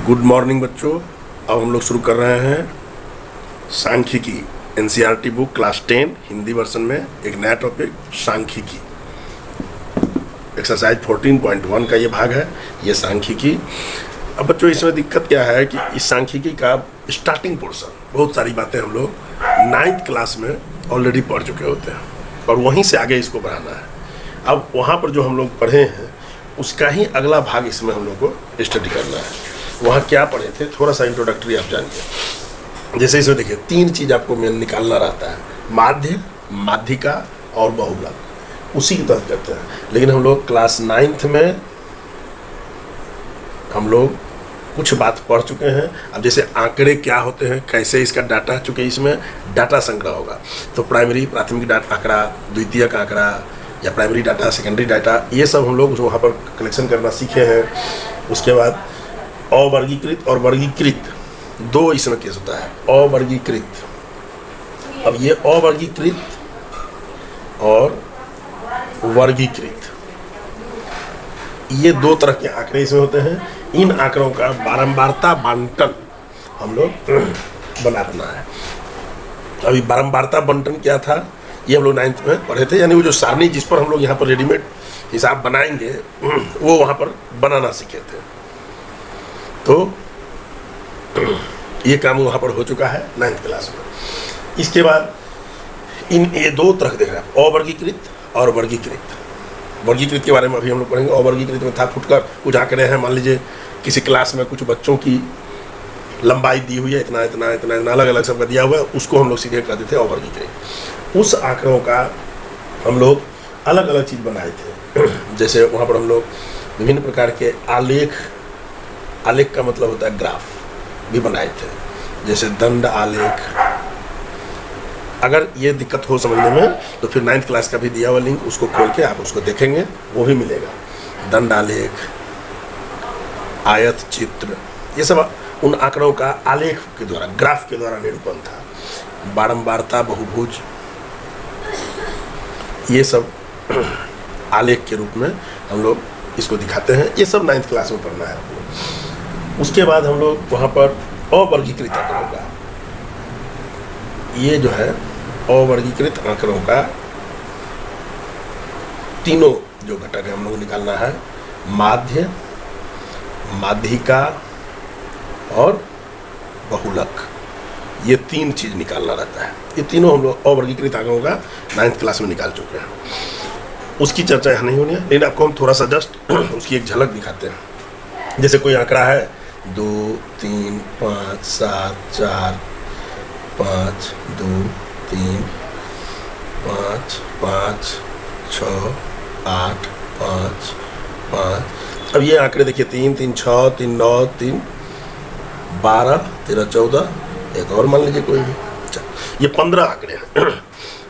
Good morning बच्चों। अब हम लोग शुरू कर रहे हैं सांख्यिकी NCERT book class 10 Hindi version में एक नया टॉपिक सांख्यिकी। एक्सरसाइज 14.1 का ये भाग है, ये सांख्यिकी। अब बच्चों इसमें दिक्कत क्या है कि इस सांख्यिकी का स्टार्टिंग पोर्शन बहुत सारी बातें हम लोग 9th क्लास में ऑलरेडी पढ़ चुके होते हैं और वहीं से आगे इसको बढ़ाना है। अब वहाँ पर जो हम लोग पढ़े हैं उसका ही अगला भाग इसमें हम लोग को स्टडी करना है। वहाँ क्या पढ़े थे, थोड़ा सा इंट्रोडक्टरी आप जानिए। जैसे इसमें देखिए 3 चीज़ आपको मेन निकालना रहता है, माध्य, माध्यिका और बहुलक। उसी की तरह करते हैं। लेकिन हम लोग क्लास 9th में हम लोग कुछ बात पढ़ चुके हैं। अब जैसे आंकड़े क्या होते हैं, कैसे इसका डाटा, चूँकि इसमें डाटा संग्रह होगा तो प्राइमरी प्राथमिक डाटा आंकड़ा, द्वितीयक आंकड़ा या प्राइमरी डाटा, सेकेंडरी डाटा, ये सब हम लोग वहाँ पर कलेक्शन करना सीखे हैं। उसके बाद अवर्गीकृत और वर्गीकृत, 2 इसमें केस होता है। अवर्गीकृत, अब ये अवर्गीकृत और वर्गीकृत, ये 2 तरह के आंकड़े इसमें होते हैं। इन आंकड़ों का बारंबारता बंटन हम लोग बनाना है। अभी बारंबारता बंटन क्या था ये हम लोग 9th में पढ़े थे, यानी वो जो सारणी जिस पर हम लोग यहाँ पर रेडीमेड हिसाब बनाएंगे वो वहाँ पर बनाना सीखे थे। तो ये काम वहाँ पर हो चुका है 9th क्लास में। इसके बाद इन ये 2 तरह देख रहे हैं, अवर्गीकृत और वर्गीकृत। वर्गीकृत के बारे में अभी हम लोग पढ़ेंगे। अवर्गीकृत में था फुटकर कुछ आंकड़े हैं, मान लीजिए किसी क्लास में कुछ बच्चों की लंबाई दी हुई है, इतना इतना इतना इतना अलग अलग सबका दिया हुआ है, उसको हम लोग सीधे कहते थे अवर्गीकृत। उस आंकड़ों का हम लोग अलग अलग चीज़ बनाए थे। जैसे वहाँ पर हम लोग विभिन्न प्रकार के आलेख, आलेख का मतलब होता है ग्राफ, भी बनाए थे। जैसे दंड आलेख। अगर ये दिक्कत हो समझने में तो फिर 9th क्लास का भी दिया हुआ लिंक, उसको खोल के आप उसको देखेंगे, वो भी मिलेगा। दंड आलेख, आयत चित्र, ये सब उन आंकड़ों का आलेख के द्वारा, ग्राफ के द्वारा निरूपण था। बारंबारता, बहुभुज, ये सब आलेख के रूप में हम लोग इसको दिखाते हैं। ये सब 9th क्लास में पढ़ना है आपको। उसके बाद हम लोग वहाँ पर अवर्गीकृत आंकड़ों का, ये जो है अवर्गीकृत आंकड़ों का तीनों जो घटक है हम लोग निकालना है, माध्य, माध्यिका और बहुलक। ये 3 चीज़ निकालना रहता है। ये तीनों हम लोग अवर्गीकृत आंकड़ों का 9th क्लास में निकाल चुके हैं। उसकी चर्चा यहाँ नहीं होनी है, लेकिन आपको हम थोड़ा सा जस्ट उसकी एक झलक दिखाते हैं। जैसे कोई आंकड़ा है 2 3 5 7 4 5 2 3 5 5 6 8 5 5। अब ये आंकड़े देखिए 3 3 6 3 9 3 12 13 14, एक और मान लीजिए कोई भी। अच्छा, ये 15 आंकड़े हैं।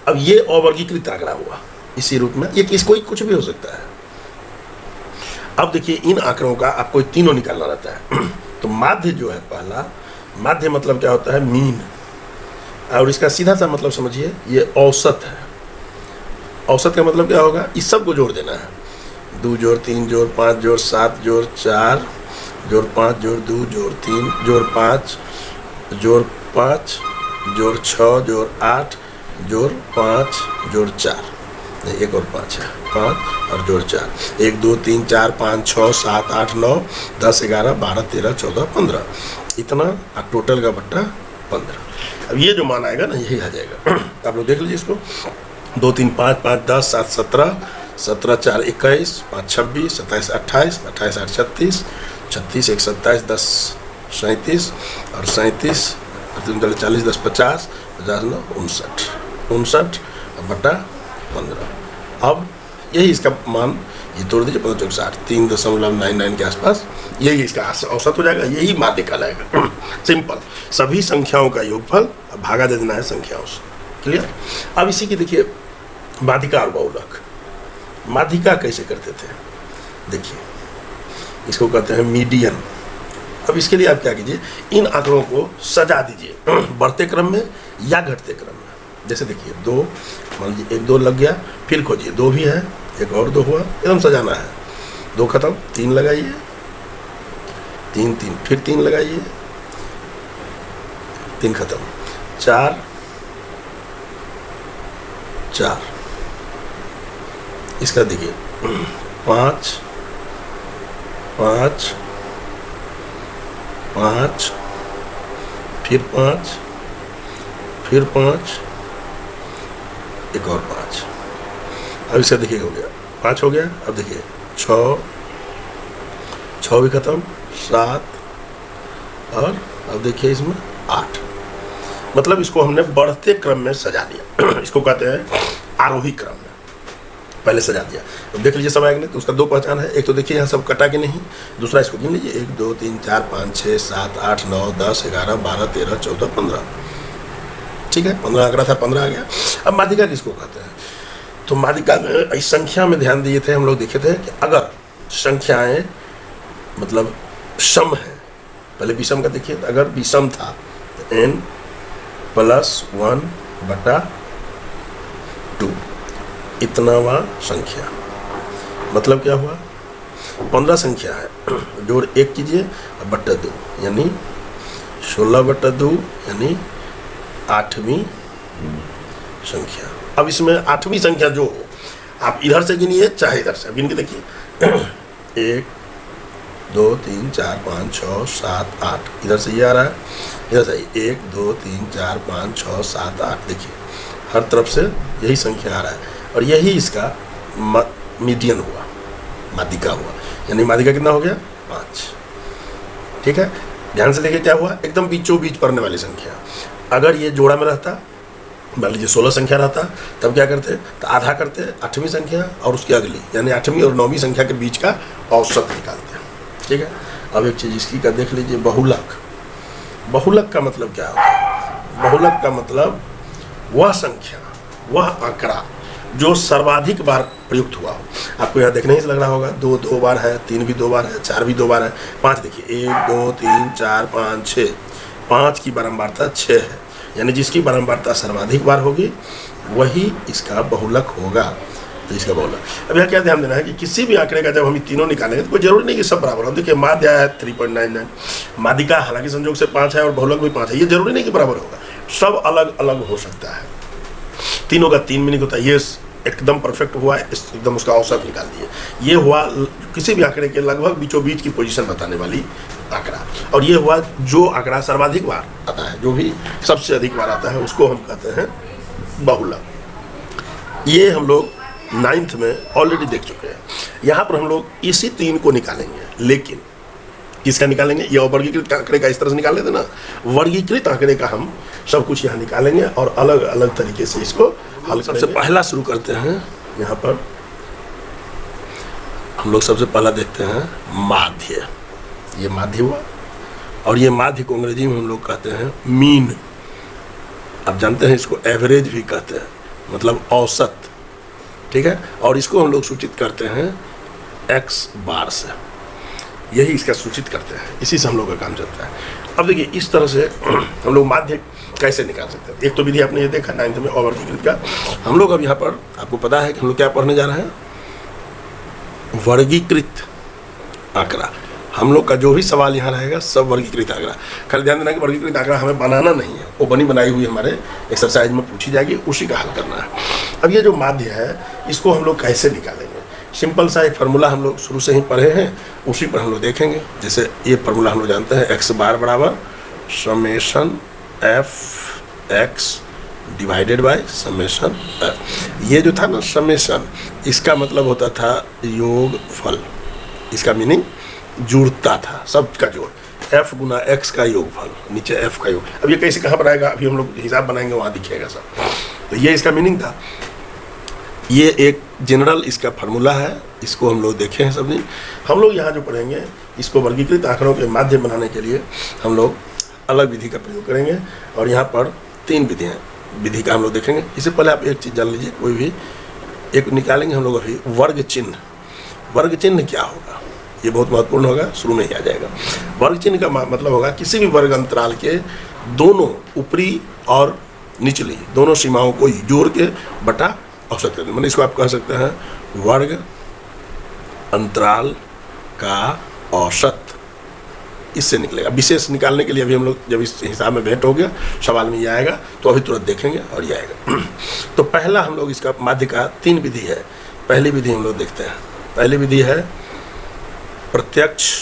अब ये अवर्गीकृत आंकड़ा हुआ इसी रूप में। ये कोई कुछ भी हो सकता है। अब देखिए इन आंकड़ों का आपको तीनों निकालना रहता है। तो माध्य जो है, पहला माध्य मतलब क्या होता है, मीन। और इसका सीधा सा मतलब समझिए, ये औसत है। औसत का मतलब क्या होगा, इस सब को जोड़ देना है। 2 जोड़ 3 जोड़ 5 जोड़ 7 जोड़ 4 जोड़ 5 जोड़ 2 जोड़ 3 जोड़ 5 जोड़ 5 जोड़ 6 जोड़ 8 जोड़ 5 जोड़ 4, एक और 5 है, 5 और जोड़ 4, 1 2 3 4 5 6 7 8 9 10 11 12 13 14 15, इतना टोटल का बट्टा 15। अब ये जो मान आएगा ना, यही आ जाएगा। आप लोग देख लीजिए इसको। 2 3 5 5 10 7 17 17 4 21 5 26 27 28 28 8 36 36 1 27 10 37 और 37 40 10 50 50 9 59 59 बट्टा 15। अब यही इसका मान, ये तोड़ दीजिए 15 चौक 60, 3.99 के आसपास यही इसका औसत हो जाएगा। यही माध्य कहलाएगा। सिंपल, सभी संख्याओं का योगफल भागा दे देना है संख्याओं से। क्लियर। अब इसी की देखिए माध्यिका और बहुलक। माध्यिका कैसे करते थे, देखिए इसको कहते हैं मीडियन। अब इसके लिए आप क्या कीजिए, इन आंकड़ों को सजा दीजिए बढ़ते क्रम में या घटते क्रम में। जैसे देखिए 2, मान लीजिए 1 2 लग गया, फिर खोजिए 2 भी है, एक और 2 हुआ, एकदम सजाना है। 2 खत्म, 3 लगाइए, 3 3 फिर 3 लगाइए, 3 खत्म, 4 4, इसका देखिए 5 5 5, फिर 5, फिर 5, एक और 5। अब इसका देखिए हो गया 5 हो गया। अब देखिए 6 6 भी खत्म, 7, और अब देखिए इसमें 8। मतलब इसको हमने बढ़ते क्रम में सजा लिया। इसको कहते हैं आरोही क्रम में पहले सजा दिया। तो देख लीजिए सब आएंगे, तो उसका 2 पहचान है। एक तो देखिए यहाँ सब कटा के नहीं, दूसरा इसको गिन लीजिए, 1 2 3 4 5 6 7 8 9 10 11 12 13 14 15। ठीक है, 15 आंकड़ा था, 15 आ गया। अब माध्यिका किसको कहते हैं? तो माध्यिका में इस संख्या में ध्यान दिए थे हम लोग, देखे थे कि अगर संख्याएं मतलब सम है, पहले विषम का देखिए, अगर विषम था तो n + 1/2 इतनावा संख्या, मतलब क्या हुआ? 15 संख्या है, जोड़ 1 कीजिए और बट्टा 2, यानी 16/2, यानी 8वीं संख्या। अब इसमें 8वीं संख्या जो हो, आप इधर से गिनिए चाहे इधर से, अब गिन के देखिए 1 2 3 4 5 6 7 8, इधर से ये आ रहा है, इधर से 1 2 3 4 5 6 7 8, देखिए हर तरफ से यही संख्या आ रहा है, और यही इसका मीडियन हुआ, माध्यिका हुआ। यानी माध्यिका कितना हो गया? 5। ठीक है, ध्यान से देखिए क्या हुआ, एकदम बीचों बीच पड़ने वाली संख्या। अगर ये जोड़ा में रहता, मान लीजिए 16 संख्या रहता, तब क्या करते? तो आधा करते 8वीं संख्या और उसकी अगली, यानी 8वीं और 9वीं संख्या के बीच का औसत निकालते हैं। ठीक है, अब एक चीज़ इसकी का देख लीजिए, बहुलक। बहुलक का मतलब क्या होता है? बहुलक का मतलब वह संख्या, वह आंकड़ा जो सर्वाधिक बार प्रयुक्त हुआ हो। आपको यहाँ देखने ही से लग रहा होगा, 2 2 बार है, 3 भी 2 बार है, 4 भी 2 बार है, 5 देखिए 1 2 3 4 5 6, 5 की बारंबारता 6 है, यानी जिसकी बारंबारता सर्वाधिक बार होगी वही इसका बहुलक होगा। तो इसका बहुलक, अब यहाँ क्या ध्यान देना है कि किसी भी आंकड़े का जब हम तीनों निकालेंगे तो कोई जरूरी नहीं कि सब बराबर हो। देखिए माध्य है 3.99, माध्यिका हालांकि संयोग से 5 है और बहुलक भी 5 है, ये जरूरी नहीं कि बराबर होगा, सब अलग अलग हो सकता है। तीनों का 3 मीनिंग होता है। ये एकदम परफेक्ट हुआ, एकदम उसका औसत निकाल दिए। ये हुआ किसी भी आंकड़े के लगभग बीचों बीच की पोजीशन बताने वाली आंकड़ा, और ये हुआ जो आंकड़ा सर्वाधिक बार आता है, जो भी सबसे अधिक बार आता है उसको हम कहते हैं बहुलक। ये हम लोग 9th में ऑलरेडी देख चुके हैं। यहाँ पर हम लोग इसी 3 को निकालेंगे, लेकिन किसका निकालेंगे? ये वर्गीकृत आंकड़े का इस तरह से निकाल लेते ना, वर्गीकृत आंकड़े का हम सब कुछ यहाँ निकालेंगे और अलग अलग तरीके से इसको हल। सबसे पहला शुरू करते हैं, यहाँ पर हम लोग सबसे पहला देखते हैं माध्य। ये माध्य हुआ, और ये माध्य को अंग्रेजी में हम लोग कहते हैं मीन। आप जानते हैं इसको एवरेज भी कहते हैं, मतलब औसत। ठीक है, और इसको हम लोग सूचित करते हैं x बार से, यही इसका सूचित करते हैं, इसी से हम लोग का काम चलता है। अब देखिए इस तरह से हम लोग माध्य कैसे निकाल सकते हैं। एक तो विधि आपने ये देखा 9th में वर्गीकृत का। हम लोग अब यहाँ पर आपको पता है कि हम लोग क्या पढ़ने जा रहे हैं? वर्गीकृत आंकड़ा। हम लोग का जो भी सवाल यहाँ रहेगा सब वर्गीकृत आंकड़ा। खाली ध्यान देना कि वर्गीकृत आंकड़ा हमें बनाना नहीं है, वो बनी बनाई हुई हमारे एक्सरसाइज में पूछी जाएगी, उसी का हल करना है। अब ये जो माध्य है इसको हम लोग कैसे निकालेंगे? सिंपल सा एक फार्मूला हम लोग शुरू से ही पढ़े हैं, उसी पर हम लोग देखेंगे। जैसे ये फार्मूला हम लोग जानते हैं, x बार बराबर summation f(x) divided by summation f। ये जो था ना समेशन, इसका मतलब होता था योगफल, इसका मीनिंग जुड़ता था, सब का जोड़, f गुना x का योगफल, नीचे f का योग। अब ये कैसे कहाँ पर आएगा? अभी हम लोग हिसाब बनाएंगे, वहाँ दिखेगा सब। तो ये इसका मीनिंग था। ये एक जनरल इसका फार्मूला है, इसको हम लोग देखे हैं सब दिन। हम लोग यहाँ जो पढ़ेंगे इसको वर्गीकृत आंकड़ों के माध्यम बनाने के लिए हम लोग अलग विधि का प्रयोग करेंगे, और यहाँ पर 3 विधि का हम लोग देखेंगे। इससे पहले आप एक चीज़ जान लीजिए, कोई भी एक निकालेंगे हम लोग अभी, वर्ग चिन्ह। वर्ग चिन्ह क्या होगा? ये बहुत महत्वपूर्ण होगा, शुरू में ही आ जाएगा। वर्ग चिन्ह का मतलब होगा किसी भी वर्ग अंतराल के दोनों ऊपरी और निचली दोनों सीमाओं को जोड़ के बटा औसत कर दें। मतलब इसको आप कह सकते हैं वर्ग अंतराल का औसत इससे निकलेगा। विशेष निकालने के लिए अभी हम लोग जब इस हिसाब में भेंट हो गया, सवाल में ये आएगा तो अभी तुरंत देखेंगे और ये आएगा। तो पहला हम लोग इसका माध्य का 3 विधि है। पहली विधि हम लोग देखते हैं। पहली विधि है प्रत्यक्ष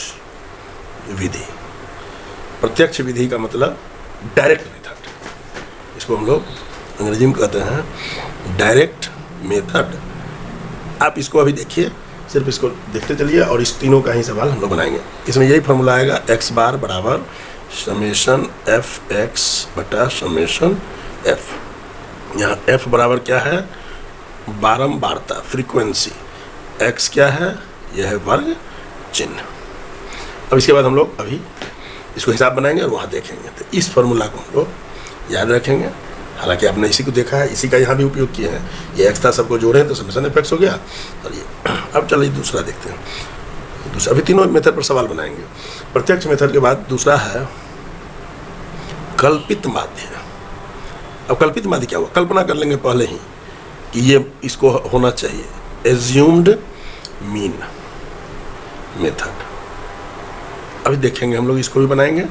विधि। प्रत्यक्ष विधि का मतलब डायरेक्ट मेथड, इसको हम लोग अंग्रेजी में कहते हैं डायरेक्ट मेथड। आप इसको अभी देखिए, सिर्फ इसको देखते चलिए और इस तीनों का ही सवाल हम लोग बनाएंगे। इसमें यही फॉर्मूला आएगा, x बार बराबर समेशन एफ एक्स बटा समेशन एफ। यहाँ f बराबर क्या है, बारंबारता, फ्रीक्वेंसी। x क्या है, यह है वर्ग चिन्ह। अब इसके बाद हम लोग अभी इसको हिसाब बनाएंगे और वहाँ देखेंगे। तो इस फॉर्मूला को हम लोग याद रखेंगे। हालांकि आपने इसी को देखा है, इसी का यहाँ भी उपयोग किया है। ये एक्स था, सबको जोड़े तो समेशन एफ हो गया। और ये अब चलिए दूसरा देखते हैं। दूसरा अभी तीनों मेथड पर सवाल बनाएंगे। प्रत्यक्ष मेथड के बाद दूसरा है कल्पित माध्य। अब कल्पित माध्य क्या हुआ, कल्पना कर लेंगे पहले ही कि ये इसको होना चाहिए, एज्यूम्ड मीन मेथड। अभी देखेंगे हम लोग, इसको भी बनाएंगे।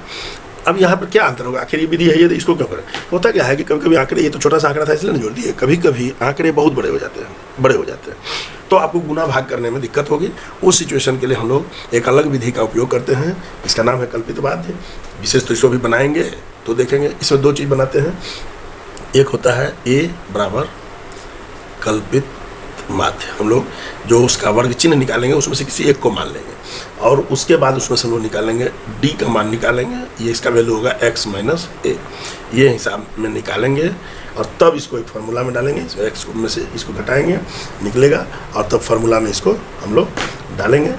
अब यहाँ पर क्या अंतर होगा, आखिर ये विधि है ये, तो इसको क्यों करें। होता क्या है कि कभी कभी आंकड़े, ये तो छोटा सा आंकड़ा था इसलिए नहीं जोड़ दिए, कभी कभी आंकड़े बहुत बड़े हो जाते हैं, तो आपको गुना भाग करने में दिक्कत होगी। उस सिचुएशन के लिए हम लोग एक अलग विधि का उपयोग करते हैं, इसका नाम है कल्पित माध्य। विशेष तो इसको भी बनाएंगे तो देखेंगे। इसमें 2 चीज़ बनाते हैं। एक होता है a बराबर कल्पित माध्य, हम लोग जो उसका वर्ग चिन्ह निकालेंगे उसमें से किसी एक को मान लेंगे और उसके बाद उसमें से हम लोग निकालेंगे d का मान निकालेंगे। ये इसका वैल्यू होगा x माइनस ए, ये हिसाब में निकालेंगे और तब इसको एक फार्मूला में डालेंगे। इसमें x में से इसको घटाएंगे, निकलेगा और तब फार्मूला में इसको हम लोग डालेंगे।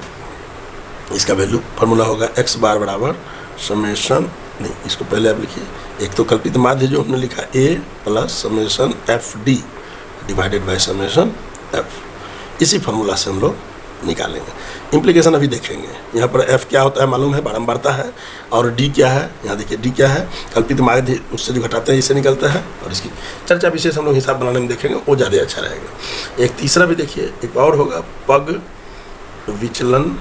इसका वैल्यू फार्मूला होगा x बार बराबर समेशन, नहीं इसको पहले आप लिखिए, एक तो कल्पित माध्य जो हमने लिखा a plus summation F D divided by summation F. इसी फार्मूला से हम लोग निकालेंगे। इम्प्लीकेशन अभी देखेंगे। यहाँ पर f क्या होता है मालूम है, बारंबारता है। और d क्या है, यहाँ देखिए d क्या है, कल्पित माध्य उससे जो घटाते हैं इससे निकलता है। और इसकी चर्चा विशेष हम लोग हिसाब बनाने में देखेंगे, वो ज़्यादा अच्छा रहेगा। एक तीसरा भी देखिए, एक और होगा पग विचलन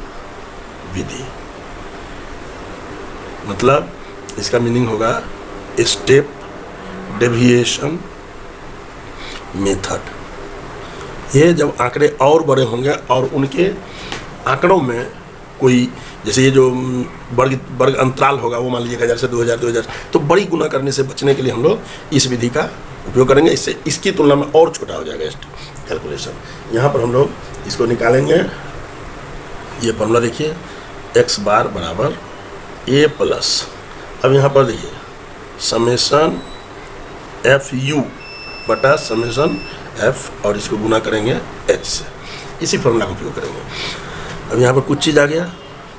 विधि। मतलब इसका मीनिंग होगा स्टेप डेविएशन मेथड। ये जब आंकड़े और बड़े होंगे और उनके आंकड़ों में कोई, जैसे ये जो वर्ग अंतराल होगा वो मान लीजिए 1000 से 2000, तो बड़ी गुना करने से बचने के लिए हम लोग इस विधि का उपयोग करेंगे। इससे इसकी तुलना में और छोटा हो जाएगा कैलकुलेशन। यहाँ पर हम लोग इसको निकालेंगे। ये फॉर्मूला देखिए, x बार बराबर a प्लस, अब यहाँ पर देखिए समेशन एफ यू बटा समेशन एफ और इसको गुना करेंगे h से। इसी फॉर्मूला का उपयोग करेंगे। अब यहाँ पर कुछ चीज़ आ गया,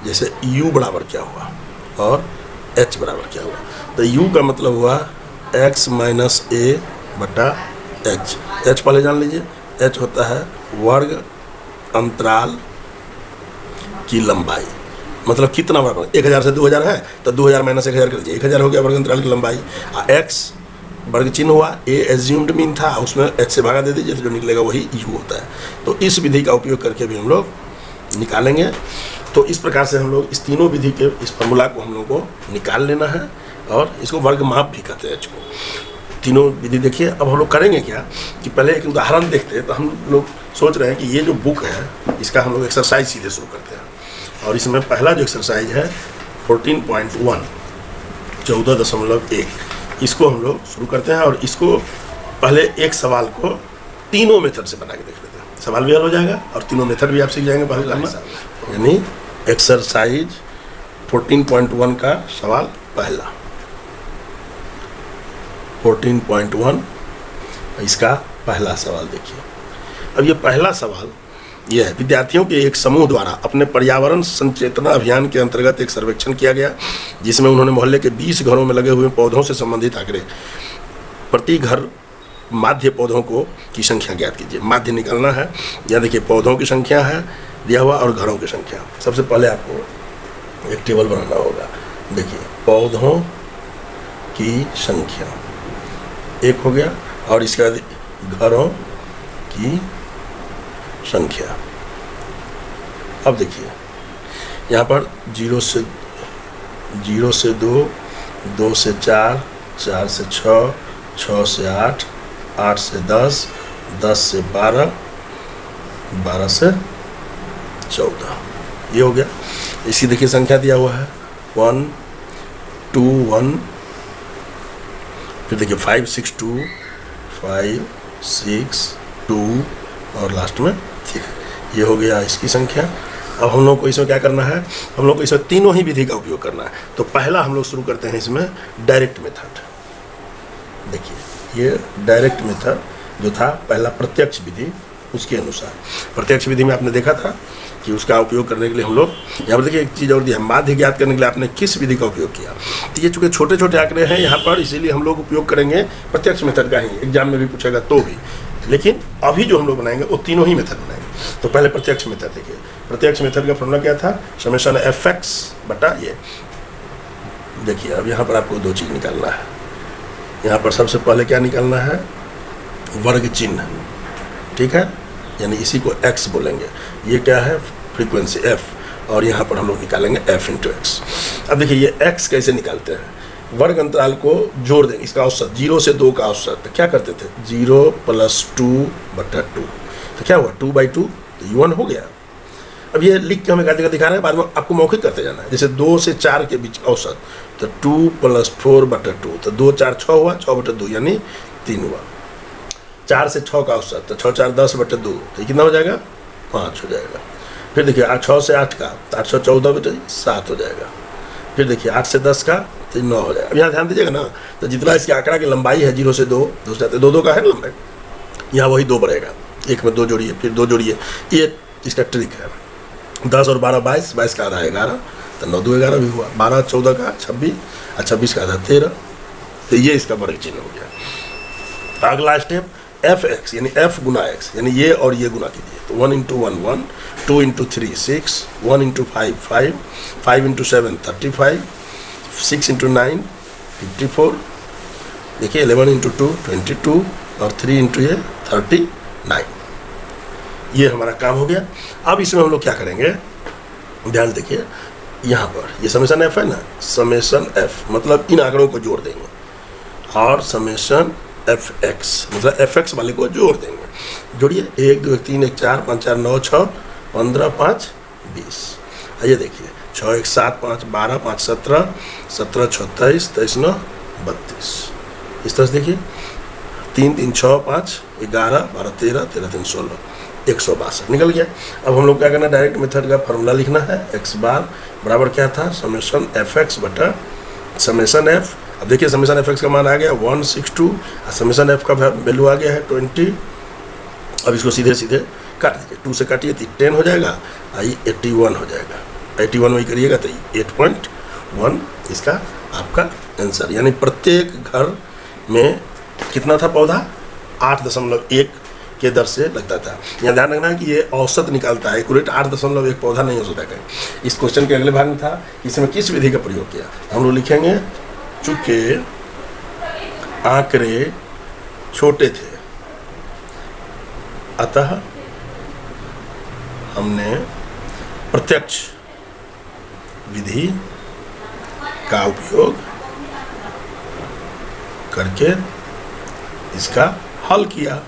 जैसे u बराबर क्या हुआ और h बराबर क्या हुआ। तो u का मतलब हुआ x माइनस ए बटा h। h पहले जान लीजिए, h होता है वर्ग अंतराल की लंबाई। मतलब कितना वर्ग, 1000 से 2000 है तो 2000 माइनस 1000 कर लीजिए, 1000 हो गया वर्ग अंतराल की लंबाई। x वर्ग चिन्ह हुआ, ए एज्यूम्ड मीन था, उसमें h से भागा दे दीजिए तो जो निकलेगा वही u होता है। तो इस विधि का उपयोग करके भी हम लोग निकालेंगे। तो इस प्रकार से हम लोग इस तीनों विधि के इस फॉर्मूला को हम लोग को निकाल लेना है और इसको वर्ग माप भी कहते हैं h को। तीनों विधि देखिए। अब हम लोग करेंगे क्या कि पहले एक उदाहरण देखते हैं। तो हम लोग सोच रहे हैं कि ये जो बुक है इसका हम लोग एक्सरसाइज सीधे शुरू करते हैं। और इसमें पहला जो एक्सरसाइज है 14.1 14.1, इसको हम लोग शुरू करते हैं। और इसको पहले एक सवाल को तीनों मेथड से बना के देख लेते हैं। सवाल भी हल हो जाएगा और तीनों मेथड भी आप सीख जाएंगे पहले करना। यानी एक्सरसाइज 14.1 का सवाल पहला, 14.1 इसका पहला सवाल देखिए। अब ये पहला सवाल यह है, विद्यार्थियों के एक समूह द्वारा अपने पर्यावरण संचेतना अभियान के अंतर्गत एक सर्वेक्षण किया गया, जिसमें उन्होंने मोहल्ले के 20 घरों में लगे हुए पौधों से संबंधित आंकड़े, प्रति घर माध्य पौधों को की संख्या ज्ञात कीजिए। माध्य निकालना है। यहाँ देखिए पौधों की संख्या है दिया हुआ और घरों की संख्या। सबसे पहले आपको एक टेबल बनाना होगा। देखिए पौधों की संख्या एक हो गया और इसके बाद घरों की संख्या। अब देखिए यहाँ पर 0 से 0 से 2, 2 से 4, 4 से 6, 6 से 8, 8 से 10, 10 से 12, 12 से 14, ये हो गया। इसी देखिए संख्या दिया हुआ है 1 2 1, फिर देखिए 5 6 2, 5 6 2 और लास्ट में 3, ये हो गया इसकी संख्या। अब हम लोग को इसमें क्या करना है, हम लोग को इसमें तीनों ही विधि का उपयोग करना है। तो पहला हम लोग शुरू करते हैं इसमें डायरेक्ट मेथड। देखिए ये डायरेक्ट मेथड जो था पहला प्रत्यक्ष विधि, उसके अनुसार प्रत्यक्ष विधि में आपने देखा था कि उसका उपयोग करने के लिए हम लोग यहाँ पर देखिए एक चीज़ और दिया, माध्य ज्ञात करने के लिए आपने किस विधि का उपयोग किया। तो ये चूँकि छोटे छोटे आंकड़े हैं यहाँ पर, इसीलिए हम लोग उपयोग करेंगे प्रत्यक्ष मेथड का ही, एग्जाम में भी पूछेगा तो भी। लेकिन अभी जो हम लोग बनाएंगे वो तीनों ही मेथड बनाएंगे। तो पहले प्रत्यक्ष मेथड देखिए, प्रत्यक्ष मेथड का फॉर्मूला क्या था, समेशन fx बटा ये। देखिए अब यहाँ पर आपको दो चीज़ निकालना है। यहाँ पर सबसे पहले क्या निकालना है, वर्ग चिन्ह, ठीक है, यानी इसी को x बोलेंगे। ये क्या है, फ्रीक्वेंसी f, और यहाँ पर हम लोग निकालेंगे f इंटू एक्स। अब देखिए ये x कैसे निकालते हैं, वर्ग अंतराल को जोड़ देंगे, इसका औसत 0 से 2 का औसत। तो क्या करते थे, 0 + 2 बटा 2, तो क्या हुआ 2/2, तो U1 हो गया। अब ये लिख के हमें क्या दिखा रहे हैं, बाद में आपको मौखिक करते जाना है। जैसे 2 से 4 के बीच औसत, तो 2 + 4 बटा 2, तो 2 4 6 हुआ, 6/2 यानी 3 हुआ। 4 से 6 का औसत, तो 6 4 10/2, तो कितना हो जाएगा, 5 हो जाएगा। फिर देखिए 6 से 8 का, 814/7 हो जाएगा। फिर देखिए 8 से 10 का, तो 9 हो जाएगा। अब यहाँ ध्यान दीजिएगा ना, तो जितना इसके आंकड़ा की लंबाई है 0 से 2, 2 से 2 का है ना लंबाई, यहाँ वही 2 बढ़ेगा, एक में 2 जोड़िए, फिर 2 जोड़िए, ये इसका ट्रिक है। 10 और 12 22, 22 का आधा 11, तो 9 2 11 भी हुआ। 12 14 का 26, और 26 का आधा 13, तो ये इसका वर्ग चिन्ह हो गया। अगला स्टेप fx, यानी f गुना x, यानी ये और ये गुना कीजिए। तो 1 × 1 1, 2 × 3 6, 1 × 5 5, 5 × 7 35, 6 × 9 54, देखिए 11 × 2 22, और 3 × ये 39। ये हमारा काम हो गया। अब इसमें हम लोग क्या करेंगे, ध्यान देखिए, यहाँ पर ये समेशन f है ना, समेशन f मतलब इन आंकड़ों को जोड़ देंगे, और समेशन fx मतलब fx वाले को जोड़ देंगे। जोड़िए, 1 2 1 3 1 4 5 4 9 6 15 5 20। आइए देखिए, 6 1 7 5 12 5 17 17 6 23 23 9 32। इस तरह से देखिए, 3 3 6 5 11 12 13 13 3 16 162 निकल गया। अब हम लोग क्या करना है, डायरेक्ट मेथड का फॉर्मूला लिखना है। x बार बराबर क्या था, समेशन fx बटा समेशन f। अब देखिए समेशन fx का मान आ गया 162, और समेशन f का वैल्यू आ गया है 20। अब इसको सीधे सीधे काट दीजिए, 2 से काटिए तो 10 हो जाएगा, आई 81 हो जाएगा। 81 वही करिएगा तो 8.1 इसका आपका आंसर। यानी प्रत्येक घर में कितना था पौधा, 8.1 के दर से लगता था। यहाँ ध्यान रखना है कि ये औसत निकालता है, एक्यूरेट 8.1 पौधा नहीं हो सकता है। इस क्वेश्चन के अगले भाग में था कि इसमें किस विधि का प्रयोग किया, हम लोग लिखेंगे चूँकि आंकड़े छोटे थे अतः हमने प्रत्यक्ष विधि का उपयोग करके इसका हल किया।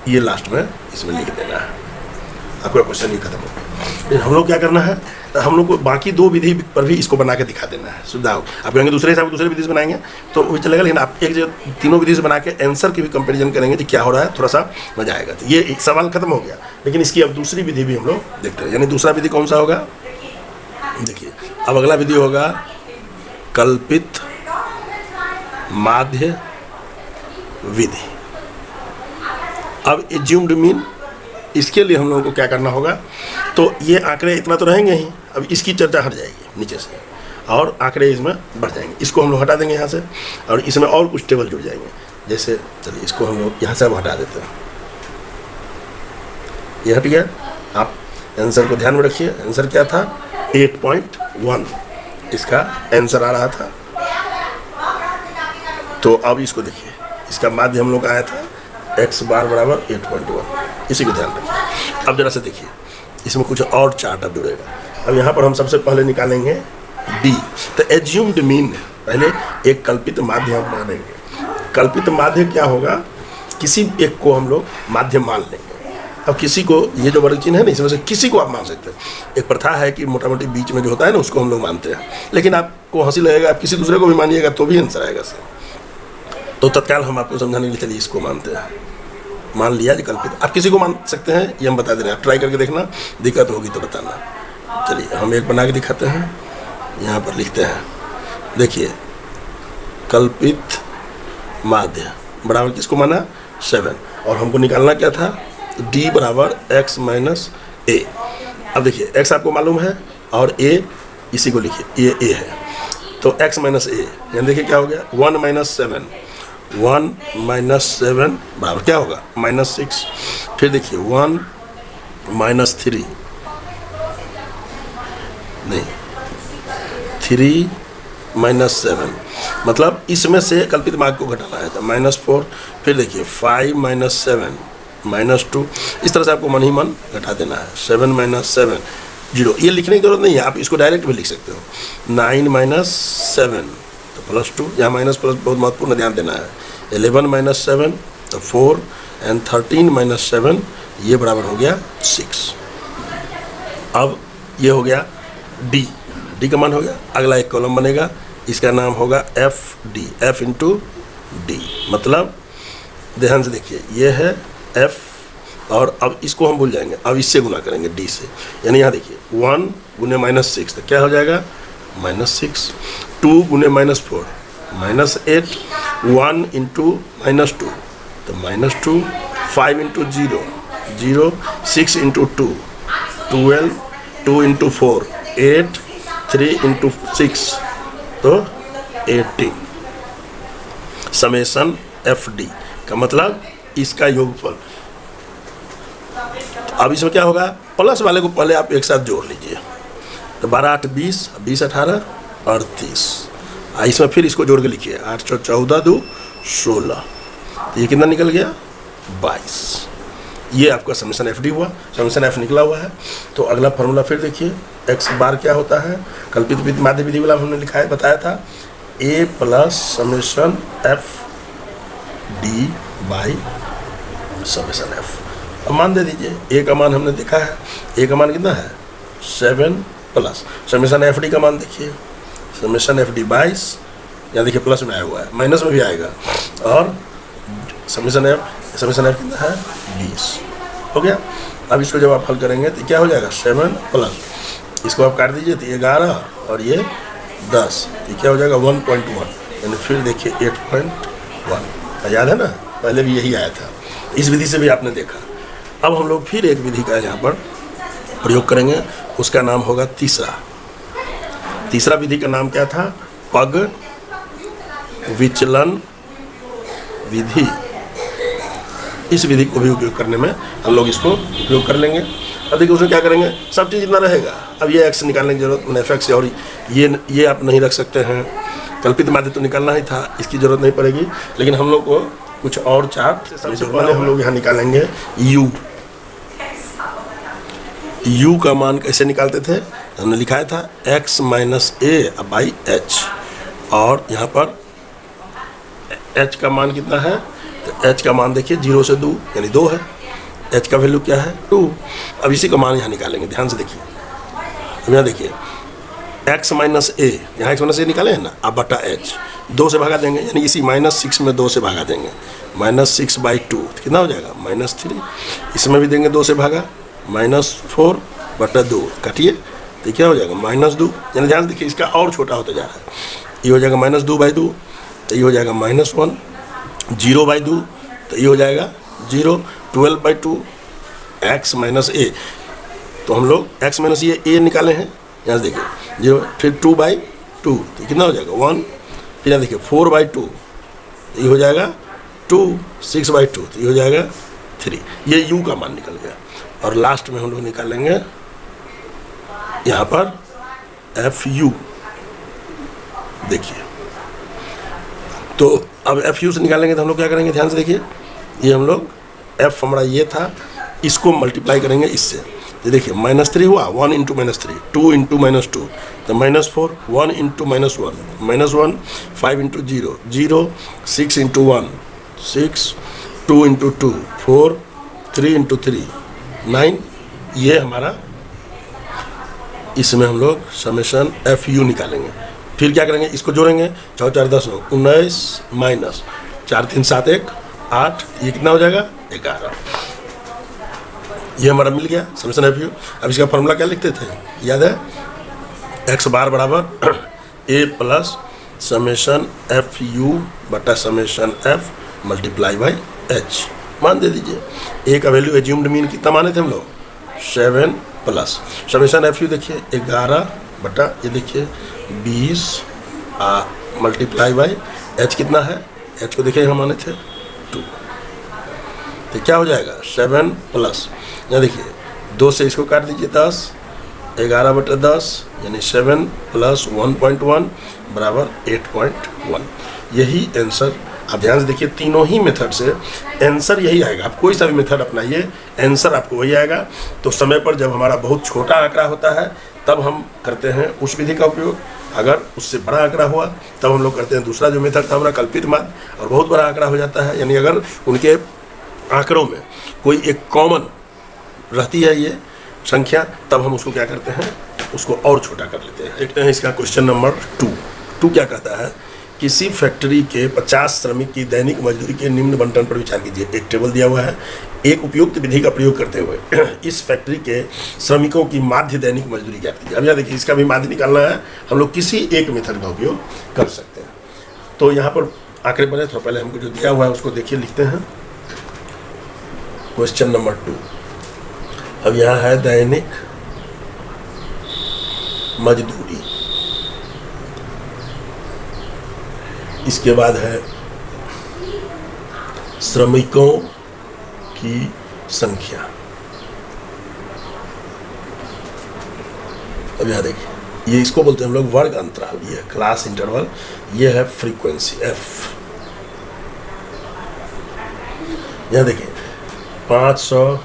ये लास्ट में इसमें लिख देना है, आपका क्वेश्चन ही खत्म हो गया। हम लोग क्या करना है, हम लोग को बाकी 2 विधि पर भी इसको बना के दिखा देना है। सुविधा हो, आप कहेंगे दूसरे हिसाब से दूसरे विधि से बनाएंगे तो वो चलेगा, लेकिन आप एक जगह तीनों विधि से बना के आंसर की भी कंपैरिजन करेंगे तो क्या हो रहा है, थोड़ा सा मजा आएगा। तो ये एक सवाल खत्म हो गया, लेकिन इसकी अब दूसरी विधि भी हम लोग देखते हैं। यानी दूसरा विधि कौन सा होगा, देखिए अब अगला विधि होगा कल्पित माध्य विधि। अब एज्यूम्ड मीन, इसके लिए हम लोगों को क्या करना होगा, तो ये आंकड़े इतना तो रहेंगे ही, अब इसकी चर्चा हट जाएगी नीचे से और आंकड़े इसमें बढ़ जाएंगे। इसको हम लोग हटा देंगे यहाँ से, और इसमें और कुछ टेबल जुड़ जाएंगे। जैसे चलिए इसको हम लोग यहाँ से अब हटा देते हैं, ये हट गया। आप आंसर को ध्यान में रखिए, आंसर क्या था 8.1 इसका आंसर आ रहा था। तो अब इसको देखिए, इसका माध्य हम लोग आया था x बार बराबर 8.1, इसी को ध्यान रखिए। अब जरा से देखिए, इसमें कुछ और चार्ट अब जुड़ेगा। अब यहाँ पर हम सबसे पहले निकालेंगे डी। तो एज्यूम्ड मीन, पहले एक कल्पित माध्य हम मानेंगे। कल्पित माध्य क्या होगा, किसी एक को हम लोग माध्य मान लेंगे। अब किसी को, ये जो वर्ग चिन्ह है ना, इसमें से किसी को आप मान सकते हैं। एक प्रथा है कि मोटा मोटी बीच में जो होता है ना, उसको हम लोग मानते हैं, लेकिन आपको हंसी लगेगा, आप किसी दूसरे को भी मानिएगा तो भी आंसर आएगा सर। तो तत्काल हम आपको समझाने के लिए चलिए इसको मानते हैं। मान लिया जो कल्पित, आप किसी को मान सकते हैं, ये हम बता दे रहे हैं, आप ट्राई करके देखना, दिक्कत होगी तो बताना। चलिए हम एक बना के दिखाते हैं, यहाँ पर लिखते हैं, देखिए कल्पित माध्य बराबर किसको माना, 7, और हमको निकालना क्या था, d बराबर x माइनस ए। अब देखिए x आपको मालूम है और a इसी को लिखिए, ये a है, तो x माइनस ए, यानी देखिए क्या हो गया, 1 माइनस 7, 1 माइनस 7 बराबर क्या होगा, -6। फिर देखिए 1 माइनस 3, नहीं 3 माइनस 7, मतलब इसमें से कल्पित मार्ग को घटाना है, तो -4। फिर देखिए 5 माइनस 7 -2, इस तरह से आपको मन ही मन घटा देना है। 7 माइनस 7 0, ये लिखने की जरूरत नहीं है, आप इसको डायरेक्ट भी लिख सकते हो। 9 माइनस 7 तो +2, यहाँ माइनस प्लस बहुत महत्वपूर्ण ध्यान देना है। 11 माइनस 7 तो 4, एंड 13 माइनस 7 ये बराबर हो गया 6। अब ये हो गया डी का मान हो गया। अगला एक कॉलम बनेगा, इसका नाम होगा FD, F इंटू डी, मतलब ध्यान से देखिए, ये है F, और अब इसको हम भूल जाएंगे, अब इससे गुना करेंगे D से, यानी यहाँ देखिए 1 गुने -6 तो क्या हो जाएगा, -6, 2 गुने -4 -8, 1 इंटू -2 तो -2, 5 इंटू 0 0, 6 इंटू 2 12, 2 इंटू 4 8, 3 इंटू 6 तो 18। समेशन FD का मतलब इसका योगफल। अब इसमें क्या होगा, प्लस वाले को पहले आप एक साथ जोड़ लीजिए, तो 12 8 20, 20 18 38, इसमें फिर इसको जोड़ के लिखिए, 8 14 2 16, तो ये कितना निकल गया, 22। ये आपका समेशन FD हुआ, समेशन F निकला हुआ है। तो अगला फॉर्मूला फिर देखिए, x बार क्या होता है, कल्पित माध्य विधि वाला हमने लिखा है, बताया था, a plus summation FD by summation F। अब मान दे दीजिए, a का मान हमने देखा है, a का मान कितना है 7 प्लस समेशन FD का मान देखिए, समेशन FD 22, यहाँ देखिए प्लस में आया हुआ है, माइनस में भी आएगा, और समेशन F कितना है 20 हो गया। अब इसको जब आप हल करेंगे तो क्या हो जाएगा, 7 प्लस इसको आप काट दीजिए तो 11 और ये 10, तो क्या हो जाएगा 1.1, यानी फिर देखिए 8.1, याद है ना, पहले भी यही आया था, इस विधि से भी आपने देखा। अब हम लोग फिर एक विधि का यहाँ पर प्रयोग करेंगे, उसका नाम होगा तीसरा विधि का नाम क्या था, पग विचलन विधि। इस विधि को भी उपयोग करने में हम लोग इसको उपयोग कर लेंगे। अब देखिए उसमें क्या करेंगे, सब चीज़ इतना रहेगा, अब ये x निकालने की जरूरत नहीं, f(x) और ये आप नहीं रख सकते हैं, कल्पित माध्य तो निकालना ही था, इसकी जरूरत नहीं पड़ेगी, लेकिन हम लोग को कुछ और चार्ट, सबसे पहले हम लोग यहाँ निकालेंगे u का मान कैसे निकालते थे, हमने लिखाया था x minus A by H, और यहाँ पर h का मान कितना है, तो h का मान देखिए 0 से 2 यानी 2 है, h का वैल्यू क्या है 2। अब इसी का मान यहाँ निकालेंगे, ध्यान से देखिए, अब यहाँ देखिए x माइनस ए, यहाँ x माइनस ए निकाले हैं ना, अब बटा h 2 से भागा देंगे, यानी इसी -6 में 2 से भागा देंगे, -6 बाई 2 कितना हो जाएगा -3, इसमें भी देंगे 2 से भागा, -4 बटा 2 काटिए तो क्या हो जाएगा -2, यानी ध्यान से देखिए इसका और छोटा होता जा रहा है, ये हो जाएगा -2 बाई 2, तो ये हो जाएगा -1, 0 बाई 2 तो ये हो जाएगा 0, 12 बाई 2 x माइनस ए, तो हम लोग x माइनस ए निकाले हैं, यहाँ से देखिए 0, फिर 2 बाई 2 तो कितना हो जाएगा 1, फिर यहाँ देखिए 4 बाई 2 तो ये हो जाएगा 2, 6 बाई 2 तो ये हो जाएगा 3, ये u का मान निकल गया। और लास्ट में हम लोग निकालेंगे यहाँ पर FU, देखिए तो अब FU से निकालेंगे तो हम लोग क्या करेंगे, ध्यान से देखिए, ये हम लोग F हमारा ये था, इसको मल्टीप्लाई करेंगे इससे, तो देखिए -3 हुआ, 1 इंटू -3, 2 इंटू -2, तो -4, 1 into -1, -1, 5 into 0, 0, 6 into 1, 6, 2 into 2, 4, 3 into 3, 9। ये हमारा, इसमें हम लोग समेशन FU निकालेंगे। फिर क्या करेंगे, इसको जोड़ेंगे, 4 4 10 19 माइनस 4 3 7 1 8, ये कितना हो जाएगा 11। ये हमारा मिल गया समेशन FU। अब इसका फॉर्मूला क्या लिखते थे, याद है, x बार बराबर A प्लस समेशन FU बटा summation F multiply by H। मान दे दीजिए, ए का वैल्यू एज्यूम्ड मीन कितना माने थे हम लोग, 7 प्लस समेशन FU देखिए 11 बटा ये देखिए 20 मल्टीप्लाई बाई H कितना है, H को देखिए हम माने थे 2, तो क्या हो जाएगा 7 प्लस, यहाँ देखिए 2 से इसको काट दीजिए 10, 11 बटा 10 यानी 7 प्लस 1.1 बराबर 8.1। यही आंसर, आप ध्यान से देखिए, तीनों ही मेथड से आंसर यही आएगा। आप कोई सा भी मेथड अपनाइए, आंसर आपको वही आएगा। तो समय पर जब हमारा बहुत छोटा आंकड़ा होता है तब हम करते हैं उस विधि का उपयोग, अगर उससे बड़ा आंकड़ा हुआ तब हम लोग करते हैं दूसरा जो मेथड था हमारा कल्पित माध्य। और बहुत बड़ा आंकड़ा हो जाता है, यानी अगर उनके आंकड़ों में कोई एक कॉमन रहती है ये संख्या, तब हम उसको क्या करते हैं, उसको और छोटा कर लेते हैं। देखते हैं इसका क्वेश्चन नंबर 2 क्या कहता है, किसी फैक्ट्री के 50 श्रमिक की दैनिक मजदूरी के निम्न बंटन पर विचार कीजिए। एक टेबल दिया हुआ है, एक उपयुक्त विधि का प्रयोग करते हुए इस फैक्ट्री के श्रमिकों की माध्य दैनिक मजदूरी ज्ञात कीजिए। अब यहाँ देखिए, इसका भी माध्य निकालना है, हम लोग किसी एक मेथड का उपयोग कर सकते हैं। तो यहाँ पर आंकड़े बने, थोड़ा पहले हमको जो दिया हुआ है उसको देखिए, लिखते हैं क्वेश्चन नंबर 2। अब यहाँ है दैनिक मजदूरी, इसके बाद है श्रमिकों की संख्या। अब यहाँ देखिए, ये इसको बोलते हैं हम लोग वर्ग अंतराल, ये क्लास इंटरवल, ये है फ्रीक्वेंसी F। यहाँ देखिए 500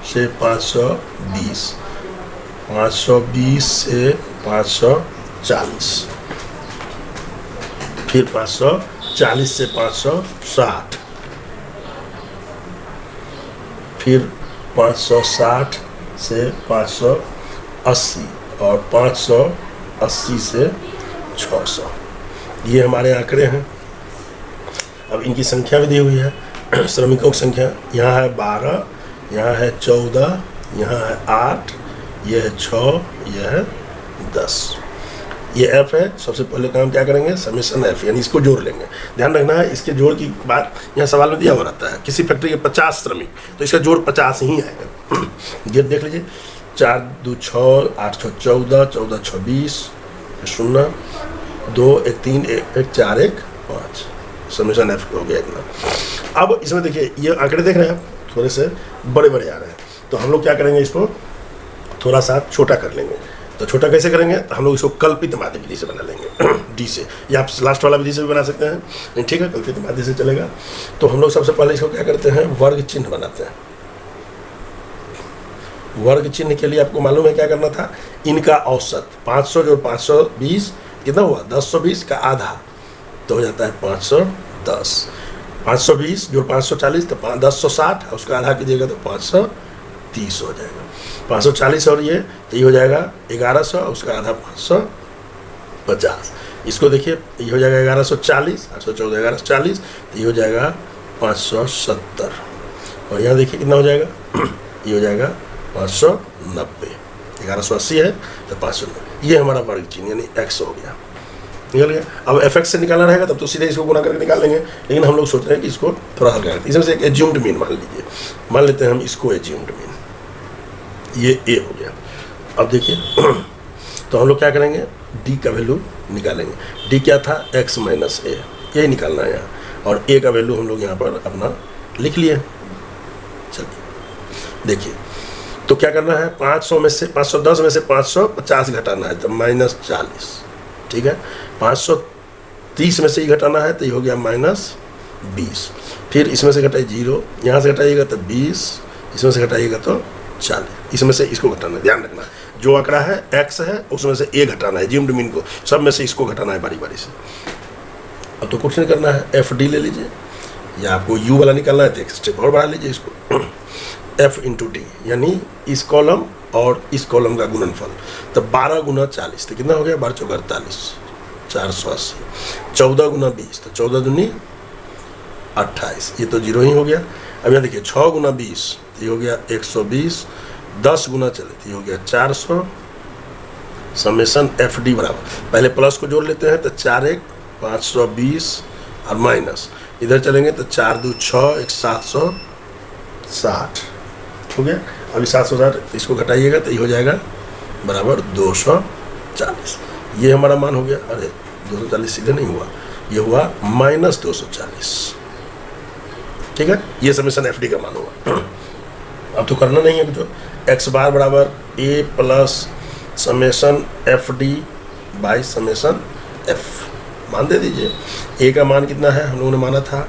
से 520, 520 से 540, फिर 540 से 560, फिर 560 से 580 और 580 से 600। ये हमारे आंकड़े हैं। अब इनकी संख्या भी दी हुई है, श्रमिकों की संख्या यहाँ है 12, यहाँ है 14, यहाँ है 8, यह है 6, यह है 10। ये F है। सबसे पहले काम क्या करेंगे, समेशन F, यानी इसको जोड़ लेंगे। ध्यान रखना है, इसके जोड़ की बात यहाँ सवाल में दिया हुआ रहता है। किसी फैक्ट्री के 50 श्रमिक, तो इसका जोड़ 50 ही आएगा। ये देख लीजिए, 4 2 6, 8 6 14, 14 6 20, 0 2 1 3 1 4 1 5, समेशन F हो गया इतना। अब इसमें देखिए, ये आंकड़े देख रहे हैं आप, थोड़े से बड़े बड़े आ रहे हैं, तो हम लोग क्या करेंगे, इसको थोड़ा सा छोटा कर लेंगे। तो छोटा कैसे करेंगे, तो हम लोग इसको कल्पित माध्य विधि से बना लेंगे, D से, या आप लास्ट वाला विधि से भी बना सकते हैं, नहीं ठीक है, कल्पित माध्य से चलेगा। तो हम लोग सबसे पहले इसको क्या करते हैं, वर्ग चिन्ह बनाते हैं। वर्ग चिन्ह के लिए आपको मालूम है क्या करना था, इनका औसत 500 जो 520 कितना हुआ, 1020 का आधा, तो हो जाता है 510। 520 जो 540 तो 1060, उसका आधा कीजिएगा तो 530 हो जाएगा। 540 और ये, तो ये हो जाएगा 1100, उसका आधा 550। इसको देखिए, ये हो जाएगा 1140, 814 1140, तो ये हो जाएगा 570। और यहाँ देखिए कितना हो जाएगा, ये हो जाएगा 590। 1180 है तो 590। ये हमारा वर्ग चिन्ह यानी x हो गया, निकल गया। अब fx से निकालना रहेगा तब तो सीधे इसको गुना करके निकाल लेंगे, लेकिन हम लोग सोच रहे हैं कि इसको थोड़ा हल्का करते हैं। इसमें से एक एज्यूम्ड मीन मान लीजिए, मान लेते हैं हम इसको एज्यूम्ड मीन, ये a हो गया। अब देखिए तो हम लोग क्या करेंगे, d का वैल्यू निकालेंगे। d क्या था, x माइनस a, यही निकालना है यहाँ, और a का वैल्यू हम लोग यहाँ पर अपना लिख लिए। चलिए देखिए, तो क्या करना है, 500 में से 510 में से 550 घटाना है तो -40, ठीक है। 530 में से ही घटाना है तो ये हो गया -20। फिर इसमें से घटाइए 0, यहाँ से घटाइएगा तो 20, इसमें से घटाइएगा तो 40। इसमें से इसको घटाना है, ध्यान रखना, जो आंकड़ा है x है उसमें से a घटाना है, जिम डोमिन को सब में से इसको घटाना है बारी बारी से। अब तो कुछ नहीं करना है, FD ले लीजिए, या आपको U वाला निकालना है तो एक स्टेप और बढ़ा लीजिए इसको, F इंटू डी, यानी इस कॉलम और इस कॉलम का गुणनफल। तो 12 गुना 40 तो कितना हो गया, 12 चौका 48, 480। 14 गुना 20 तो 14 दूनी 28, ये तो जीरो ही हो गया। अब यहाँ देखिए 6 गुना 20 तो ये हो गया 120, 10 गुना चले तो ये हो गया 400, समेसन FD बराबर, पहले प्लस को जोड़ लेते हैं तो 4 1 520 और माइनस इधर चलेंगे तो 4 2 6 1 760 हो गया। अभी 760 इसको घटाइएगा तो ये हो जाएगा बराबर 240। ये हमारा मान हो गया। अरे 240 सीधे नहीं हुआ, ये हुआ -240, ठीक है। ये समेसन FD का मान हुआ। अब तो करना नहीं है, जो x बार बराबर a plus summation FD by summation F मान दे दीजिए। a का मान कितना है, हम लोगों ने माना था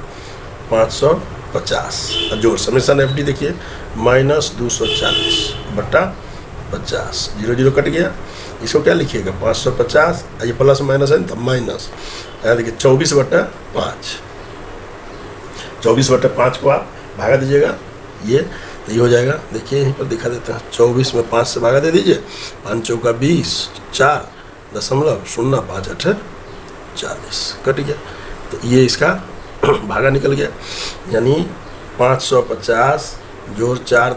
550, और जोड़ समेसन FD देखिए -240 बट्टा 50, 0 0 कट गया। इसको क्या लिखिएगा 550, ये प्लस माइनस है तो माइनस, यहाँ देखिए 24 बट्टा 5, 24 बट्टा 5 को आप भागा दीजिएगा, ये तो ये हो जाएगा। देखिए यहीं पर दिखा देता है, 24 में 5 से भागा दे दीजिए, 5 चौका 20, 4.05 40 कट गया। तो ये इसका भागा निकल गया, यानी 550 जोड़ 4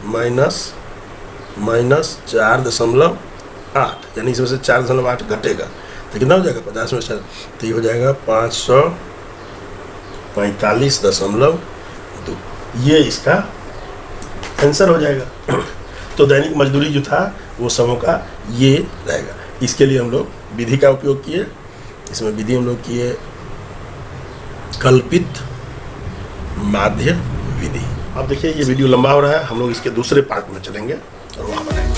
माइनस 4.8, यानी इसमें से 4.8 घटेगा तो कितना हो जाएगा 50 में 4, तो ये हो जाएगा 545.2। ये इसका आंसर हो जाएगा। तो दैनिक मजदूरी जो था वो समों का ये रहेगा। इसके लिए हम लोग विधि का उपयोग किए, इसमें विधि हम लोग किए कल्पित माध्य विधि। अब देखिए ये वीडियो लंबा हो रहा है, हम लोग इसके दूसरे पार्ट में चलेंगे और वहाँ बनाएंगे।